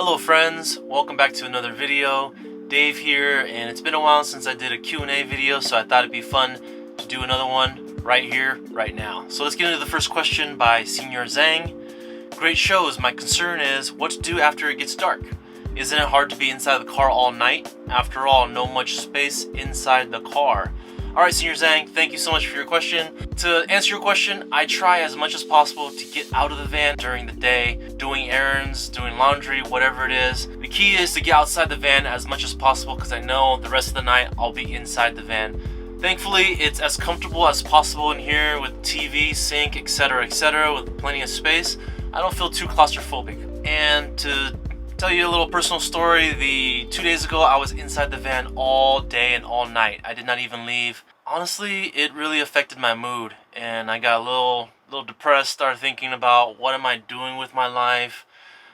Hello friends, welcome back to another video. Dave here, and it's been a while since I did a Q&A video, so I thought it'd be fun to do another one right here, right now. So let's get into the first question by Senior Zhang. Great shows, my concern is what to do after it gets dark. Isn't it hard to be inside the car all night? After all, no much space inside the car. Alright, Senior Zhang, thank you so much for your question. To answer your question, I try as much as possible to get out of the van during the day, doing errands, doing laundry, whatever it is. The key is to get outside the van as much as possible because I know the rest of the night I'll be inside the van. Thankfully, it's as comfortable as possible in here with TV, sink, etc., with plenty of space. I don't feel too claustrophobic. And to tell you a little personal story, 2 days ago I was inside the van all day and all night. I did not even leave. Honestly, it really affected my mood, and I got a little depressed, started thinking about what am I doing with my life.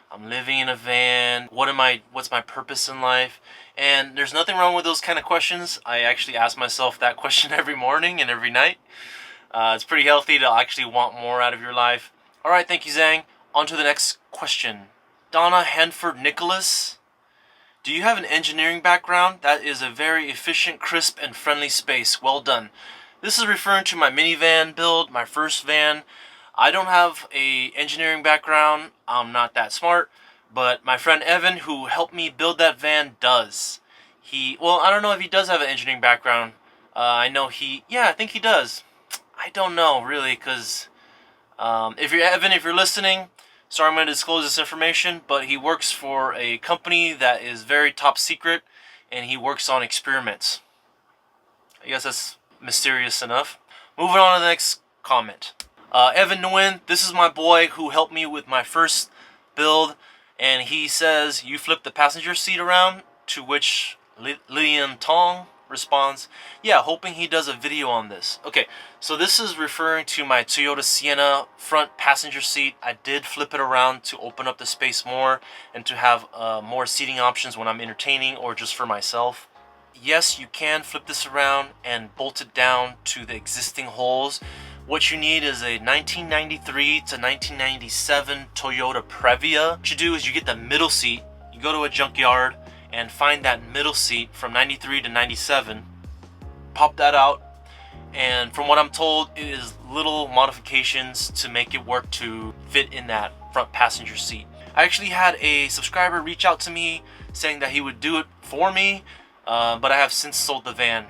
I'm living in a van. What's my purpose in life? And there's nothing wrong with those kind of questions. I actually ask myself that question every morning and every night. It's pretty healthy to actually want more out of your life. Alright, thank you, Zhang. On to the next question. Donna Hanford Nicholas, do you have an engineering background? That is a very efficient, crisp, and friendly space. Well done. This is referring to my minivan build, my first van. I don't have a engineering background. I'm not that smart, but my friend Evan, who helped me build that van, does. I don't know if he does have an engineering background. I think he does. I don't know really, because if you're listening, sorry I'm going to disclose this information, but he works for a company that is very top secret, and he works on experiments. I guess that's mysterious enough. Moving on to the next comment. Evan Nguyen, this is my boy who helped me with my first build, and he says, you flip the passenger seat around, to which Lilian Tong responds, yeah, hoping he does a video on this. Okay, so this is referring to my Toyota Sienna front passenger seat. I did flip it around to open up the space more and to have more seating options when I'm entertaining or just for myself. Yes, you can flip this around and bolt it down to the existing holes. What you need is a 1993 to 1997 Toyota Previa. What you do is you get the middle seat, you go to a junkyard, and find that middle seat from 93 to 97, pop that out, and from what I'm told, it is little modifications to make it work to fit in that front passenger seat. I actually had a subscriber reach out to me saying that he would do it for me, but I have since sold the van.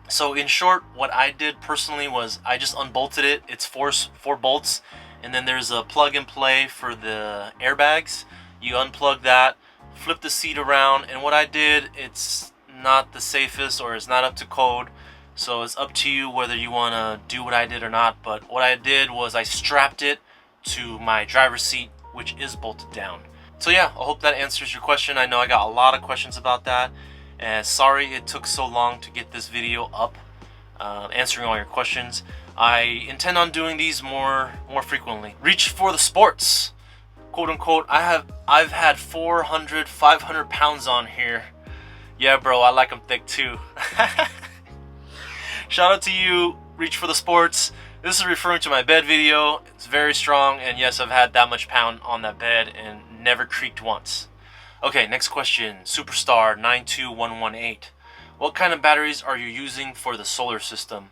So in short, what I did personally was I just unbolted it. It's four bolts, and then there's a plug and play for the airbags. You unplug that, flip the seat around, and what I did, it's not the safest or it's not up to code, so it's up to you whether you want to do what I did or not. But what I did was I strapped it to my driver's seat, which is bolted down. So yeah, I hope that answers your question. I know I got a lot of questions about that, and sorry it took so long to get this video up, answering all your questions. I intend on doing these more frequently. Reach for the sports, quote unquote. I've had 400, 500 pounds on here. Yeah, bro, I like them thick too. Shout out to you, Reach for the Sports. This is referring to my bed video. It's very strong, and yes, I've had that much pound on that bed and never creaked once. Okay, next question. Superstar 92118. What kind of batteries are you using for the solar system?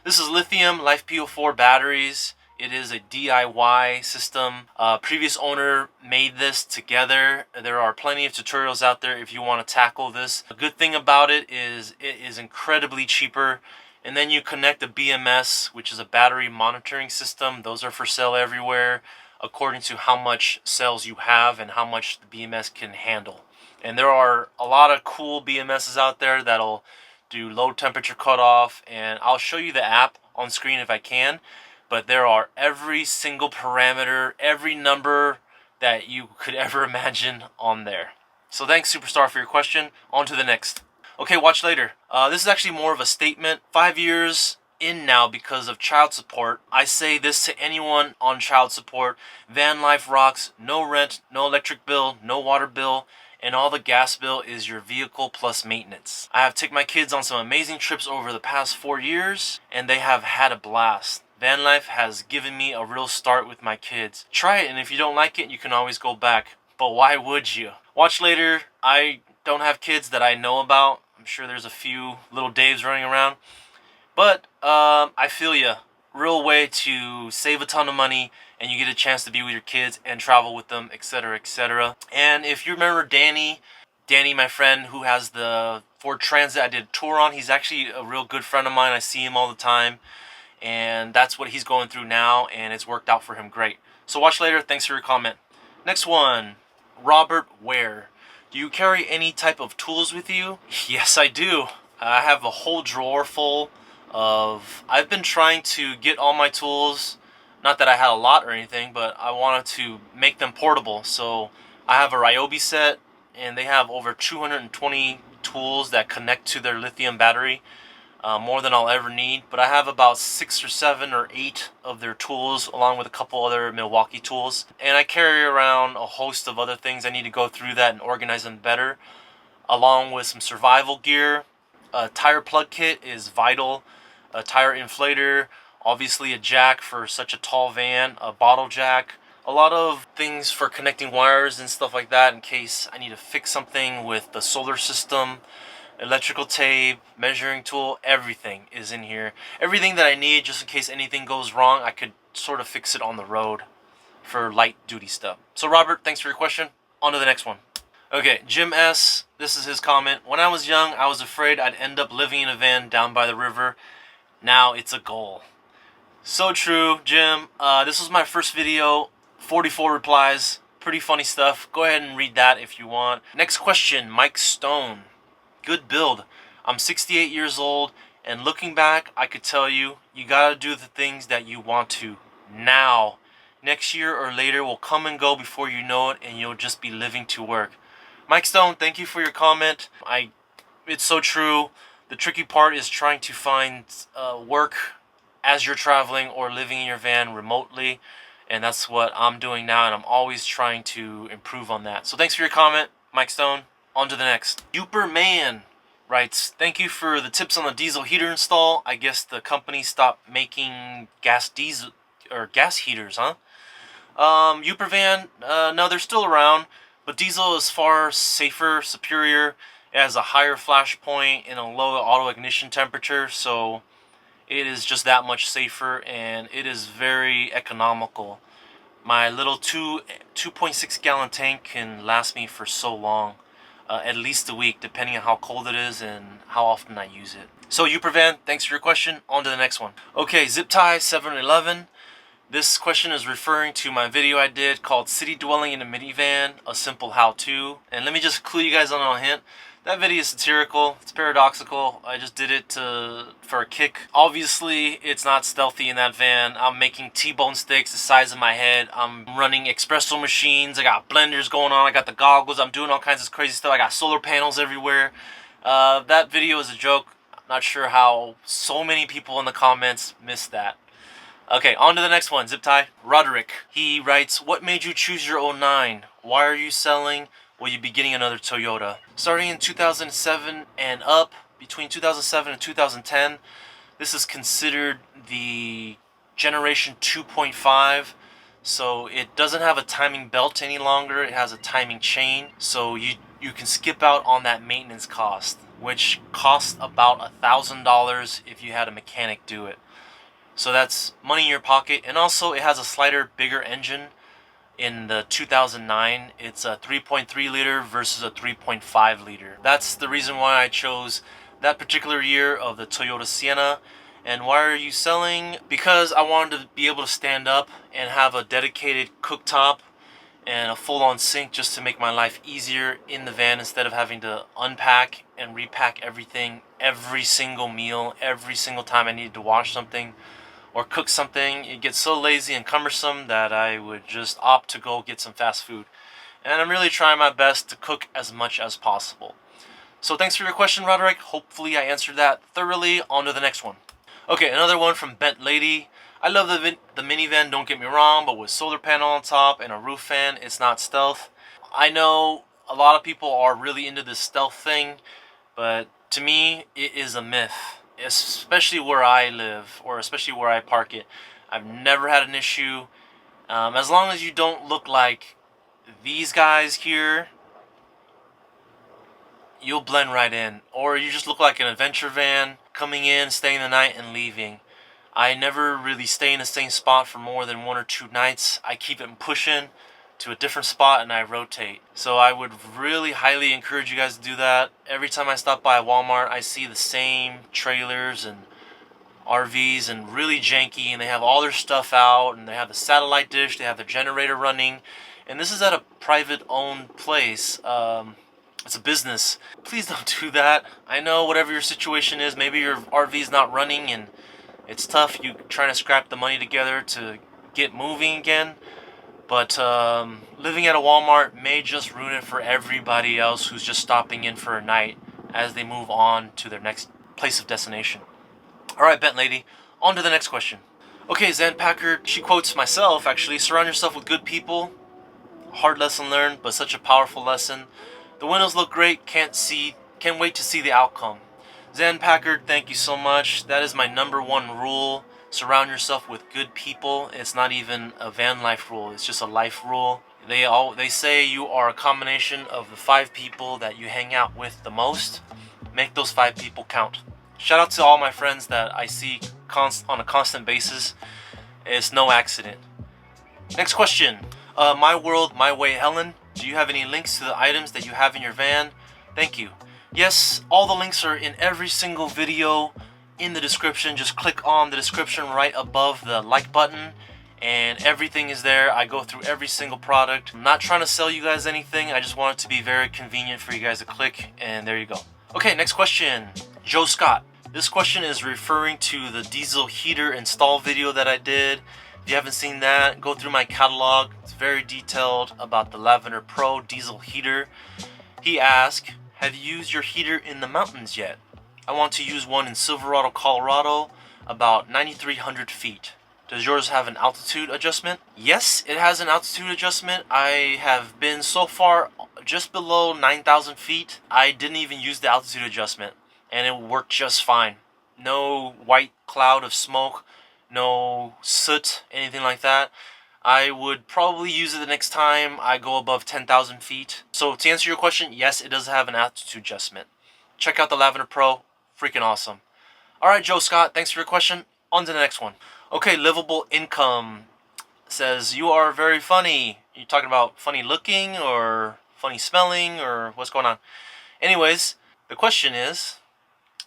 This is lithium LiFePO4 batteries. It is a DIY system. Previous owner made this together. There are plenty of tutorials out there if you want to tackle this. The good thing about it is incredibly cheaper. And then you connect a BMS, which is a battery monitoring system. Those are for sale everywhere, according to how much cells you have and how much the BMS can handle. And there are a lot of cool BMSs out there that'll do low temperature cutoff, and I'll show you the app on screen if I can. But there are every single parameter, every number that you could ever imagine on there. So thanks, Superstar, for your question. On to the next. Okay, watch later. This is actually more of a statement. 5 years in now because of child support. I say this to anyone on child support. Van life rocks. No rent, no electric bill, no water bill, and all the gas bill is your vehicle plus maintenance. I have taken my kids on some amazing trips over the past 4 years, and they have had a blast. Van life has given me a real start with my kids. Try it, and if you don't like it, you can always go back. But why would you? Watch later. I don't have kids that I know about. I'm sure there's a few little Daves running around. But I feel ya. Real way to save a ton of money, and you get a chance to be with your kids and travel with them, etc., etc. And if you remember Danny, my friend who has the Ford Transit I did a tour on, he's actually a real good friend of mine. I see him all the time, and that's what he's going through now, and it's worked out for him great. So watch later. Thanks for your comment. Next one, Robert Ware. Do you carry any type of tools with you? Yes, I do. I have a whole drawer full of... I've been trying to get all my tools, not that I had a lot or anything, but I wanted to make them portable. So I have a Ryobi set, and they have over 220 tools that connect to their lithium battery. More than I'll ever need, but I have about 6 or 7 or 8 of their tools, along with a couple other Milwaukee tools, and I carry around a host of other things. I need to go through that and organize them better, along with some survival gear. A tire plug kit is vital, a tire inflator, obviously a jack for such a tall van, a bottle jack, a lot of things for connecting wires and stuff like that in case I need to fix something with the solar system. Electrical tape, measuring tool, everything is in here. Everything that I need just in case anything goes wrong, I could sort of fix it on the road for light duty stuff. So Robert, thanks for your question. On to the next one. Okay, Jim S., this is his comment. When I was young, I was afraid I'd end up living in a van down by the river. Now it's a goal. So true, Jim. This was my first video. 44 replies. Pretty funny stuff. Go ahead and read that if you want. Next question, Mike Stone. Good build. I'm 68 years old, and looking back, I could tell you, you gotta do the things that you want to now. Next year or later will come and go before you know it, and you'll just be living to work. Mike Stone, thank you for your comment. It's so true. The tricky part is trying to find work as you're traveling or living in your van remotely, and that's what I'm doing now, and I'm always trying to improve on that. So thanks for your comment, Mike Stone. On to the next. Superman writes, thank you for the tips on the diesel heater install. I guess the company stopped making gas heaters, huh? Upervan, no, they're still around, but diesel is far safer, superior. It has a higher flash point and a low auto ignition temperature, so it is just that much safer, and it is very economical. My little 2.6 gallon tank can last me for so long. At least a week, depending on how cold it is and how often I use it. So Upervan, thanks for your question. On to the next one. Okay, Ziptie 711. This question is referring to my video I did called City Dwelling in a Minivan, a Simple How-To. And let me just clue you guys on a hint. That video is satirical, it's paradoxical. I just did it for a kick. Obviously, it's not stealthy in that van. I'm making T-bone steaks the size of my head. I'm running espresso machines. I got blenders going on. I got the goggles. I'm doing all kinds of crazy stuff. I got solar panels everywhere. That video is a joke. I'm not sure how so many people in the comments missed that. Okay, on to the next one. Zip tie. Roderick. He writes, what made you choose your '09? Why are you selling? Will you be getting another Toyota? Starting in 2007 and up, between 2007 and 2010, this is considered the generation 2.5. So it doesn't have a timing belt any longer. It has a timing chain. So you can skip out on that maintenance cost, which costs about $1,000 if you had a mechanic do it. So that's money in your pocket. And also it has a slighter, bigger engine. In the 2009, it's a 3.3 liter versus a 3.5 liter. That's the reason why I chose that particular year of the Toyota Sienna. And why are you selling? Because I wanted to be able to stand up and have a dedicated cooktop and a full-on sink just to make my life easier in the van instead of having to unpack and repack everything every single meal, every single time I needed to wash something or cook something. It gets so lazy and cumbersome that I would just opt to go get some fast food. And I'm really trying my best to cook as much as possible. So thanks for your question, Roderick. Hopefully I answered that thoroughly. On to the next one. Okay, another one from Bent Lady. I love the minivan, don't get me wrong, but with solar panel on top and a roof fan, it's not stealth. I know a lot of people are really into this stealth thing, but to me, it is a myth. Especially where I live, or especially where I park it. I've never had an issue. As long as you don't look like these guys here, you'll blend right in. Or you just look like an adventure van coming in, staying the night, and leaving. I never really stay in the same spot for more than 1 or 2 nights. I keep it pushing to a different spot and I rotate. So I would really highly encourage you guys to do that. Every time I stop by Walmart, I see the same trailers and RVs and really janky, and they have all their stuff out, and they have the satellite dish, they have the generator running, and this is at a private owned place. It's a business. Please don't do that. I know whatever your situation is, maybe your RV's not running and it's tough, you trying to scrap the money together to get moving again, but living at a Walmart may just ruin it for everybody else who's just stopping in for a night as they move on to their next place of destination. Alright, Bent Lady, on to the next question. Okay, Zen Packard, she quotes myself actually, surround yourself with good people. Hard lesson learned, but such a powerful lesson. The windows look great, can't wait to see the outcome. Zen Packard, thank you so much. That is my #1 rule. Surround yourself with good people. It's not even a van life rule, it's just a life rule. They say you are a combination of the 5 people that you hang out with the most. Make those 5 people count. Shout out to all my friends that I see on a constant basis. It's no accident. Next question. My World, My Way Helen. Do you have any links to the items that you have in your van? Thank you. Yes, all the links are in every single video in the description. Just click on the description right above the like button and everything is there. I go through every single product. I'm not trying to sell you guys anything. I just want it to be very convenient for you guys to click, and there you go. Okay, next question. Joe Scott. This question is referring to the diesel heater install video that I did. If you haven't seen that, go through my catalog. It's very detailed about the Lavender Pro diesel heater. He asked, have you used your heater in the mountains yet? I want to use one in Silverado, Colorado, about 9,300 feet. Does yours have an altitude adjustment? Yes, it has an altitude adjustment. I have been so far just below 9,000 feet. I didn't even use the altitude adjustment, and it worked just fine. No white cloud of smoke, no soot, anything like that. I would probably use it the next time I go above 10,000 feet. So to answer your question, yes, it does have an altitude adjustment. Check out the Lavender Pro, freaking awesome. Alright, Joe Scott, thanks for your question. On to the next one. Okay, Livable Income says, you are very funny. Are you talking about funny looking or funny smelling or what's going on? Anyways, the question is,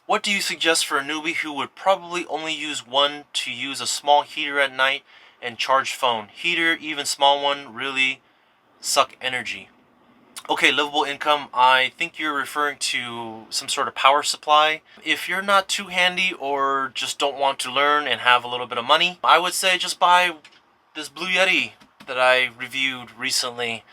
what do you suggest for a newbie who would probably only use one to use a small heater at night and charge phone? Heater, even small one, really suck energy. Okay, Livable Income, I think you're referring to some sort of power supply. If you're not too handy or just don't want to learn and have a little bit of money, I would say just buy this Blue Yeti that I reviewed recently.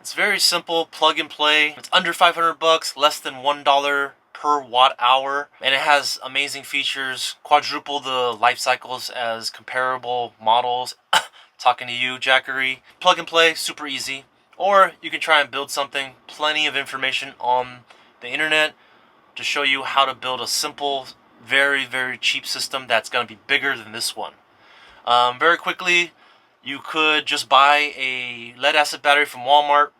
It's very simple, plug and play. It's under 500 bucks, less than $1 per watt hour, and it has amazing features, quadruple the life cycles as comparable models. Talking to you, Jackery. Plug and play, super easy. Or you can try and build something. Plenty of information on the internet to show you how to build a simple, very, very cheap system that's going to be bigger than this one. Very quickly, you could just buy a lead acid battery from Walmart,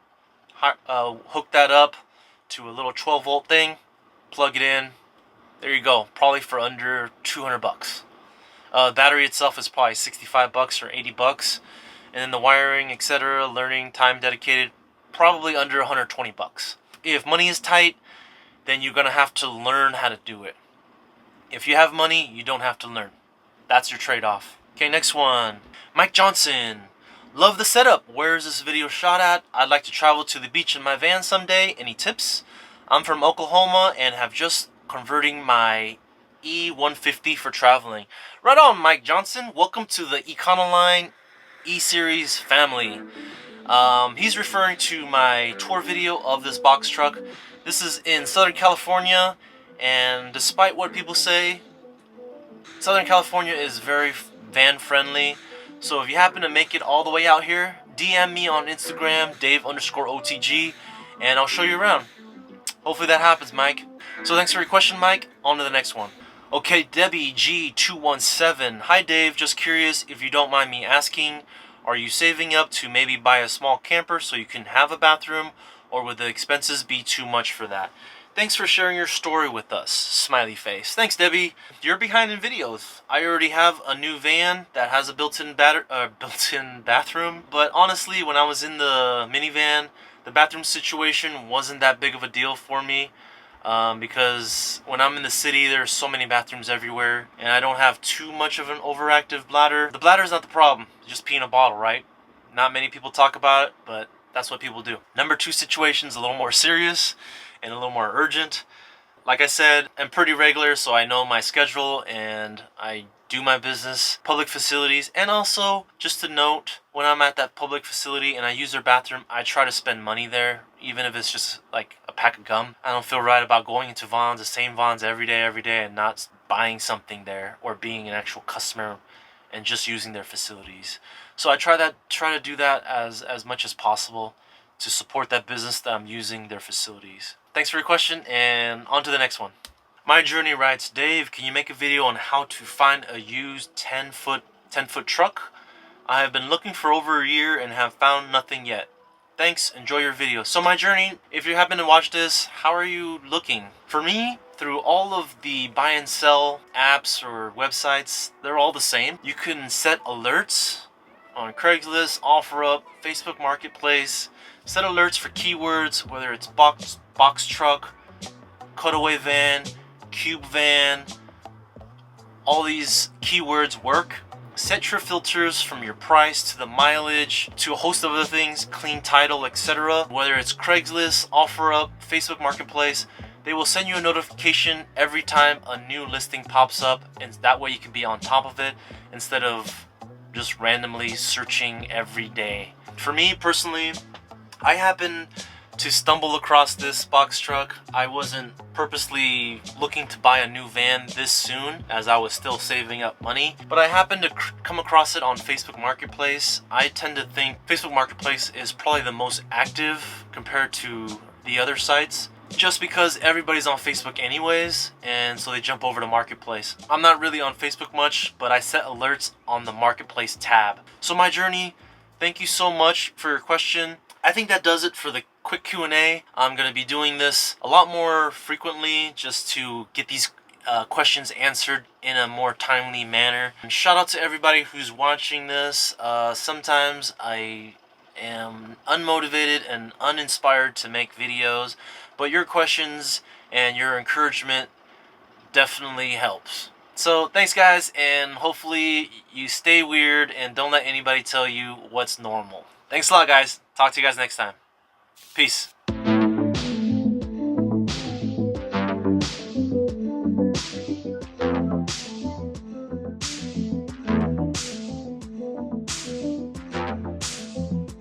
hook that up to a little 12-volt thing, plug it in. There you go. Probably for under 200 bucks. Battery itself is probably 65 bucks or 80 bucks. And then the wiring, etc., learning, time dedicated, probably under 120 bucks. If money is tight, then you're going to have to learn how to do it. If you have money, you don't have to learn. That's your trade-off. Okay, next one. Mike Johnson. Love the setup. Where is this video shot at? I'd like to travel to the beach in my van someday. Any tips? I'm from Oklahoma and have just converting my E150 for traveling. Right on, Mike Johnson. Welcome to the Econoline E-Series family. He's referring to my tour video of this box truck. This is in Southern California, and despite what people say, Southern California is very van friendly. So if you happen to make it all the way out here, DM me on Instagram, Dave_OTG, and I'll show you around. Hopefully that happens, Mike. So thanks for your question, Mike. On to the next one. Okay, Debbie G217. Hi, Dave. Just curious if you don't mind me asking, are you saving up to maybe buy a small camper so you can have a bathroom, or would the expenses be too much for that? Thanks for sharing your story with us, smiley face. Thanks, Debbie. You're behind in videos. I already have a new van that has a built-in bathroom, but honestly, when I was in the minivan, the bathroom situation wasn't that big of a deal for me. Because when I'm in the city, there's so many bathrooms everywhere, and I don't have too much of an overactive bladder. The bladder is not the problem, just pee in a bottle, right? Not many people talk about it, but that's what people do. Number two situation is a little more serious and a little more urgent. Like I said, I'm pretty regular, so I know my schedule and I do my business, public facilities, and also just to note, when I'm at that public facility and I use their bathroom, I try to spend money there, even if it's just like a pack of gum. I don't feel right about going into Vons, the same Vons every day, and not buying something there or being an actual customer and just using their facilities. So I try to do that as much as possible to support that business that I'm using their facilities. Thanks for your question, and on to the next one. My Journey writes, Dave, can you make a video on how to find a used 10-foot truck? I have been looking for over a year and have found nothing yet. Thanks, enjoy your video. So My Journey, if you happen to watch this, how are you looking? For me, through all of the buy and sell apps or websites, they're all the same. You can set alerts on Craigslist, OfferUp, Facebook Marketplace. Set alerts for keywords, whether it's box truck, cutaway van, cube van. All these keywords work. Set your filters from your price to the mileage to a host of other things, clean title, etc. Whether it's Craigslist, OfferUp, Facebook Marketplace, they will send you a notification every time a new listing pops up, and that way you can be on top of it instead of just randomly searching every day. For me personally, I happened to stumble across this box truck. I wasn't purposely looking to buy a new van this soon, as I was still saving up money, but I happened to come across it on Facebook Marketplace. I tend to think Facebook Marketplace is probably the most active compared to the other sites, just because everybody's on Facebook anyways, and so they jump over to Marketplace. I'm not really on Facebook much, but I set alerts on the Marketplace tab. So My Journey, thank you so much for your question. I think that does it for the quick Q&A. I'm going to be doing this a lot more frequently just to get these questions answered in a more timely manner. And shout out to everybody who's watching this. Sometimes I am unmotivated and uninspired to make videos, but your questions and your encouragement definitely helps. So thanks guys, and hopefully you stay weird and don't let anybody tell you what's normal. Thanks a lot guys. Talk to you guys next time. Peace.